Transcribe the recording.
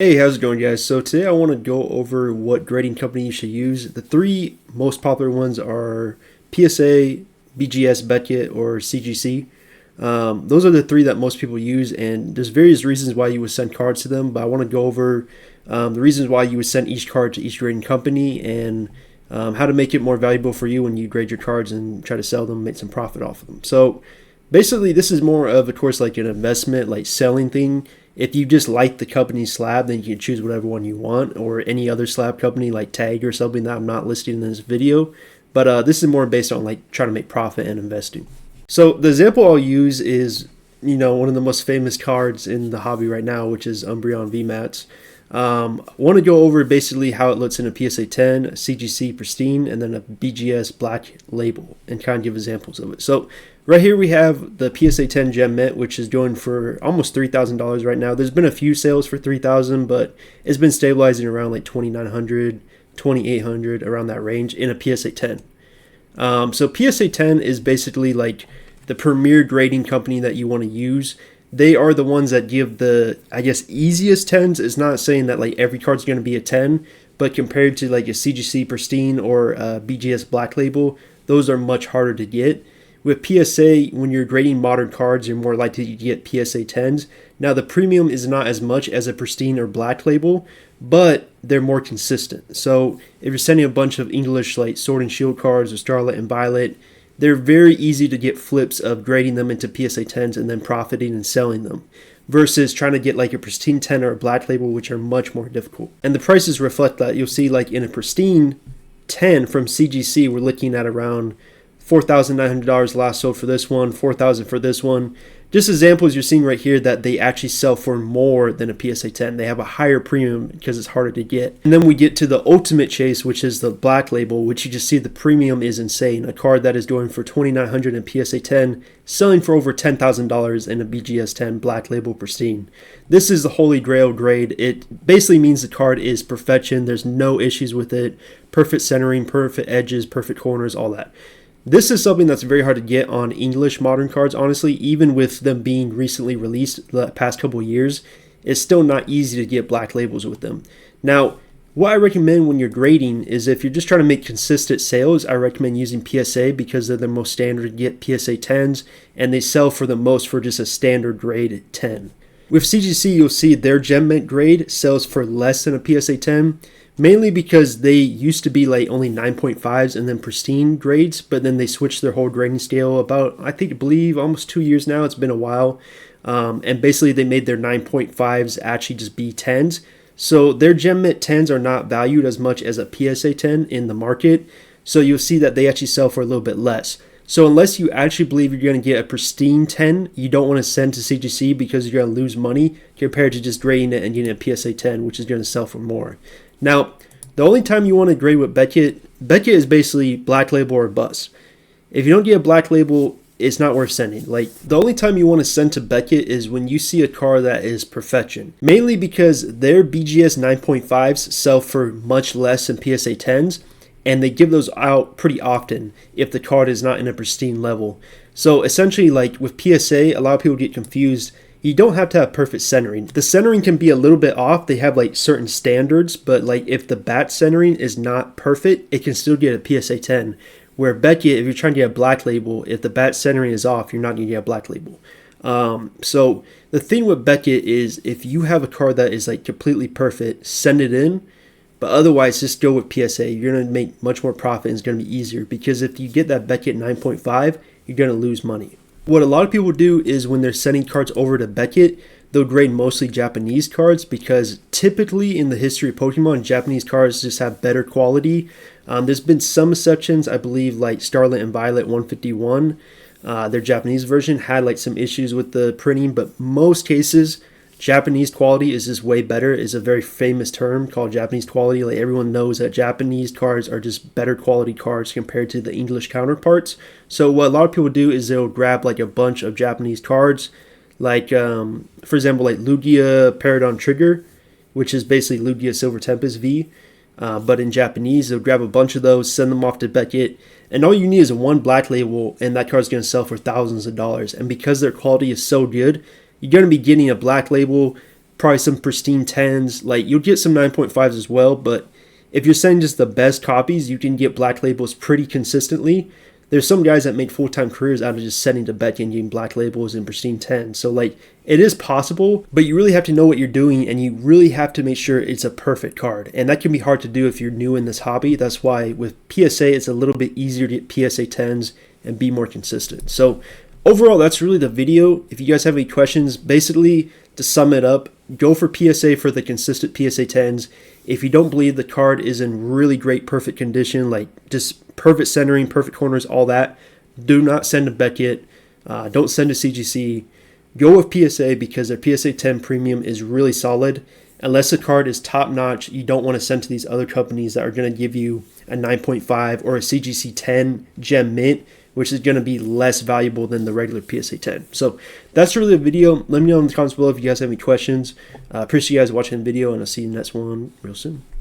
Hey, how's it going, guys? So today I want to go over what grading company you should use. The three most popular ones are PSA, BGS, Beckett, or CGC. Those are the three that most people use, and there's various reasons why you would send cards to them. But I want to go over the reasons why you would send each card to each grading company and how to make it more valuable for you when you grade your cards and try to sell them, make some profit off of them. So basically, this is more of, course, like an investment, like selling thing. If you just like the company's slab, then you can choose whatever one you want, or any other slab company like Tag or something that I'm not listing in this video. But this is more based on like trying to make profit and investing. So the example I'll use is, one of the most famous cards in the hobby right now, which is Umbreon VMAX. I want to go over basically how it looks in a PSA 10, a CGC Pristine, and then a BGS Black Label, and kind of give examples of it. So right here we have the PSA 10 Gem Mint, which is going for almost $3,000 right now. There's been a few sales for $3,000, but it's been stabilizing around like $2,900, $2,800, around that range in a PSA 10. So PSA 10 is basically like the premier grading company that you want to use. They are the ones that give the, easiest 10s. It's not saying that like every card's going to be a 10, but compared to like a CGC Pristine or a BGS Black Label, those are much harder to get. With PSA, when you're grading modern cards, you're more likely to get PSA 10s. Now, the premium is not as much as a Pristine or Black Label, but they're more consistent. So if you're sending a bunch of English like Sword and Shield cards or Starlight and Violet, they're very easy to get flips of grading them into PSA 10s and then profiting and selling them, versus trying to get like a Pristine 10 or a Black Label, which are much more difficult. And the prices reflect that. You'll see like in a Pristine 10 from CGC, we're looking at around $4,900 last sold for this one, $4,000 for this one. Just examples you're seeing right here that they actually sell for more than a PSA 10. They have a higher premium because it's harder to get. And then we get to the ultimate chase, which is the Black Label, which you just see the premium is insane. A card that is going for $2,900 in PSA 10, selling for over $10,000 in a BGS 10 Black Label Pristine. This is the holy grail grade. It basically means the card is perfection. There's no issues with it. Perfect centering, perfect edges, perfect corners, all that. This is something that's very hard to get on English modern cards, honestly. Even with them being recently released the past couple of years, it's still not easy to get Black Labels with them. Now, what I recommend when you're grading is if you're just trying to make consistent sales, I recommend using PSA because they're the most standard to get PSA 10s, and they sell for the most for just a standard grade 10. With CGC, you'll see their Gem Mint grade sells for less than a PSA 10, mainly because they used to be like only 9.5s and then Pristine grades, but then they switched their whole grading scale about, I believe almost 2 years now. It's been a while. And basically they made their 9.5s actually just be 10s. So their Gem Mint 10s are not valued as much as a PSA 10 in the market. So you'll see that they actually sell for a little bit less. So unless you actually believe you're going to get a Pristine 10, you don't want to send to CGC because you're going to lose money compared to just grading it and getting a PSA 10, which is going to sell for more. Now, the only time you want to grade with Beckett is basically Black Label or bust. If you don't get a Black Label, it's not worth sending. Like, the only time you want to send to Beckett is when you see a card that is perfection. Mainly because their BGS 9.5s sell for much less than PSA 10s, and they give those out pretty often if the card is not in a pristine level. So essentially, like with PSA, a lot of people get confused. You don't have to have perfect centering. The centering can be a little bit off. They have like certain standards, but like if the bat centering is not perfect, it can still get a PSA 10. Where Beckett, if you're trying to get a Black Label, if the bat centering is off, you're not going to get a Black Label. So the thing with Beckett is if you have a card that is like completely perfect, send it in. But otherwise, just go with PSA. You're going to make much more profit and it's going to be easier. Because if you get that Beckett 9.5, you're going to lose money. What a lot of people do is when they're sending cards over to Beckett, they'll grade mostly Japanese cards because typically in the history of Pokemon, Japanese cards just have better quality. There's been some exceptions, I believe, like Starlight and Violet 151. Their Japanese version had like some issues with the printing, but most cases, Japanese quality is just way better. It's a very famous term called Japanese quality. Like everyone knows that Japanese cards are just better quality cards compared to the English counterparts. So what a lot of people do is they'll grab like a bunch of Japanese cards, like for example, like Lugia Paragon Trigger, which is basically Lugia Silver Tempest V. But in Japanese, they'll grab a bunch of those, send them off to Beckett, and all you need is one Black Label, and that card's going to sell for thousands of dollars. And because their quality is so good, you're going to be getting a Black Label probably some pristine 10s. Like, you'll get some 9.5s as well, but if you're sending just the best copies, you can get black labels pretty consistently. There's some guys that make full-time careers out of just sending to Betkin and getting black labels and pristine 10. So, like, it is possible, but you really have to know what you're doing, and you really have to make sure it's a perfect card. And that can be hard to do if you're new in this hobby. That's why with PSA, it's a little bit easier to get PSA 10s and be more consistent. So, overall, that's really the video. If you guys have any questions, basically, to sum it up, go for PSA for the consistent PSA 10s. If you don't believe the card is in really great, perfect condition, like just perfect centering, perfect corners, all that, do not send to Beckett. Don't send to CGC. Go with PSA because their PSA 10 premium is really solid. Unless the card is top notch, you don't want to send to these other companies that are going to give you a 9.5 or a CGC 10 gem mint, which is going to be less valuable than the regular PSA 10. So that's really the video. Let me know in the comments below if you guys have any questions. Appreciate you guys watching the video, and I'll see you in the next one real soon.